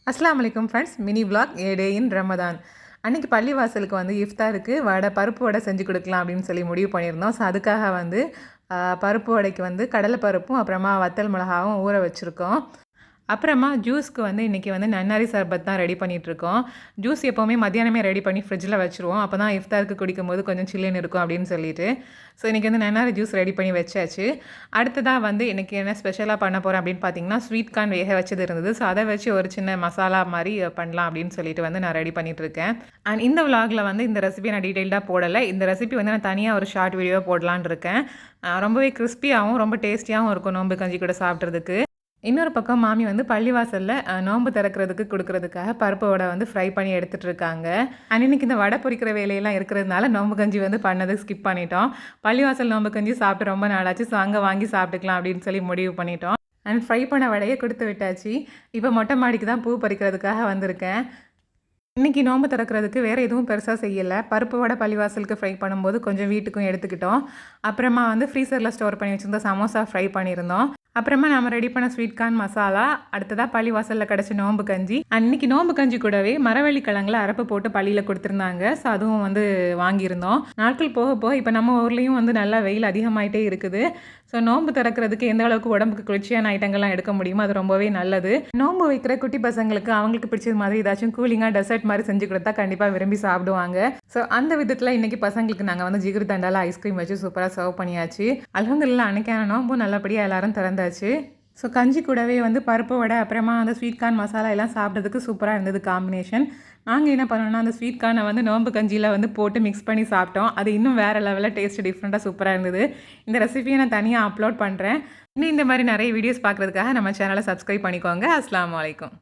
அஸ்ஸலாமு அலைக்கும் friends, mini vlog ஏ டே இன் ரமதான். அன்றைக்கி பள்ளிவாசலுக்கு வந்து இஃப்தாருக்கு பருப்பு வடை செஞ்சு கொடுக்கலாம் அப்படின்னு சொல்லி முடிவு பண்ணியிருந்தோம். ஸோ அதுக்காக வந்து பருப்பு வடைக்கு வந்து கடலை பருப்பும் அப்புறமா வத்தல் மிளகாவும் ஊற வச்சுருக்கோம். அப்புறமா ஜூஸ்க்கு வந்து இன்றைக்கி வந்து நன்னாரி சர்பத் தான் ரெடி பண்ணிகிட்ருக்கோம். ஜூஸ் எப்போவுமே மத்தியானமே ரெடி பண்ணி ஃப்ரிட்ஜில் வச்சுருவோம். அப்போ தான் இஃப்தாருக்கு குடிக்கும்போது கொஞ்சம் சில்லுன்னு இருக்கும் அப்படின்னு சொல்லிட்டு. ஸோ இன்றைக்கி வந்து நன்னாரி ஜூஸ் ரெடி பண்ணி வச்சாச்சு. அடுத்ததாக வந்து இன்றைக்கி என்ன ஸ்பெஷலாக பண்ண போகிறேன் அப்படின்னு பார்த்தீங்கன்னா, ஸ்வீட் கார்ன் வேக வச்சது இருந்தது. ஸோ அதை வச்சு ஒரு சின்ன மசாலா மாதிரி பண்ணலாம் அப்படின்னு சொல்லிட்டு வந்து நான் ரெடி பண்ணிகிட்ருக்கேன். அண்ட் இந்த விலாகில் வந்து இந்த ரெசிபி நான் டீட்டெயில்டாக போடலை. இந்த ரெசிபி வந்து நான் தனியாக ஒரு ஷார்ட் வீடியோ போடலான்னு இருக்கேன். ரொம்பவே கிறிஸ்பியாகவும் ரொம்ப டேஸ்டியாகவும் இருக்கும் நோம்பு கஞ்சி கூட சாப்பிட்றதுக்கு. இன்னொரு பக்கம் மாமி வந்து பள்ளிவாசலில் நோன்பு திறக்கிறதுக்கு கொடுக்கறதுக்காக பருப்பு வடை வந்து ஃப்ரை பண்ணி எடுத்துகிட்டு இருக்காங்க. அண்ட் இன்னைக்கு இந்த வடை பொரிக்கிற வேலையெல்லாம் இருக்கிறதுனால நோம்பு கஞ்சி வந்து பண்ணதை ஸ்கிப் பண்ணிட்டோம். பள்ளிவாசல் நோம்பு கஞ்சி சாப்பிட்டு ரொம்ப நாளாச்சு. ஸோ அங்கே வாங்கி சாப்பிட்டுக்கலாம் அப்படின்னு சொல்லி முடிவு பண்ணிட்டோம். அண்ட் ஃப்ரை பண்ண வடையை கொடுத்து விட்டாச்சு. இப்போ மொட்டை மாடிக்கு தான் பூ பறிக்கிறதுக்காக வந்திருக்கேன். இன்றைக்கி நோம்பு திறக்கிறதுக்கு வேறு எதுவும் பெருசாக செய்யலை. பருப்பு வடை பள்ளிவாசலுக்கு ஃப்ரை பண்ணும்போது கொஞ்சம் வீட்டுக்கும் எடுத்துக்கிட்டோம். அப்புறமா வந்து ஃப்ரீசரில் ஸ்டோர் பண்ணி வச்சுருந்த சமோசா ஃப்ரை பண்ணியிருந்தோம். அப்புறமா நம்ம ரெடி பண்ண ஸ்வீட் கார்ன் மசாலா, அடுத்ததாக பள்ளிவாசலில் கிடச்ச நோம்பு கஞ்சி. அன்றைக்கி நோம்பு கஞ்சி கூடவே மரவள்ளி கிழங்குல அரப்பு போட்டு பள்ளியில் கொடுத்துருந்தாங்க. ஸோ அதுவும் வந்து வாங்கியிருந்தோம். நாட்கள் போக போக இப்போ நம்ம ஊர்லேயும் வந்து நல்லா வெயில் அதிகமாகிட்டே இருக்குது. ஸோ நோம்பு திறக்கிறதுக்கு எந்த அளவுக்கு உடம்புக்கு குளிர்ச்சியான ஐட்டங்கள்லாம் எடுக்க முடியுமோ அது ரொம்பவே நல்லது. நோம்பு வைக்கிற குட்டி பசங்களுக்கு அவங்களுக்கு பிடிச்சது மாதிரி ஏதாச்சும் கூலிங்காக டெசர்ட் மாதிரி செஞ்சு கொடுத்தா கண்டிப்பாக விரும்பி சாப்பிடுவாங்க. ஸோ அந்த விதத்தில் இன்றைக்கி பசங்களுக்கு நாங்கள் வந்து ஜிகிரு தண்டால ஐஸ்கிரீம் வச்சு சூப்பராக சர்வ் பண்ணியாச்சு. அல்ஹம்துலில்லாஹ் அன்றைக்கான நோம்பும் நல்லபடியாக எல்லாரும் திறந்தாச்சு. ஸோ கஞ்சி கூடவே வந்து பருப்பு வடை அப்புறமா அந்த ஸ்வீட் கார்ன் மசாலா எல்லாம் சாப்பிட்றதுக்கு சூப்பராக இருந்தது காம்பினேஷன். நாங்கள் என்ன பண்ணோம்னா அந்த ஸ்வீட் கார்னை வந்து நோம்பு கஞ்சியில் வந்து போட்டு மிக்ஸ் பண்ணி சாப்பிட்டோம். அது இன்னும் வேறு லெவலில் டேஸ்ட் டிஃப்ரெண்ட்டாக சூப்பராக இருந்தது. இந்த ரெசிபியை நான் தனியாக அப்லோட் பண்ணுறேன். இன்னும் இந்த மாதிரி நிறைய வீடியோஸ் பார்க்குறதுக்காக நம்ம சேனலை சப்ஸ்கிரைப் பண்ணிக்கோங்க. அஸ்ஸலாமு அலைக்கும்.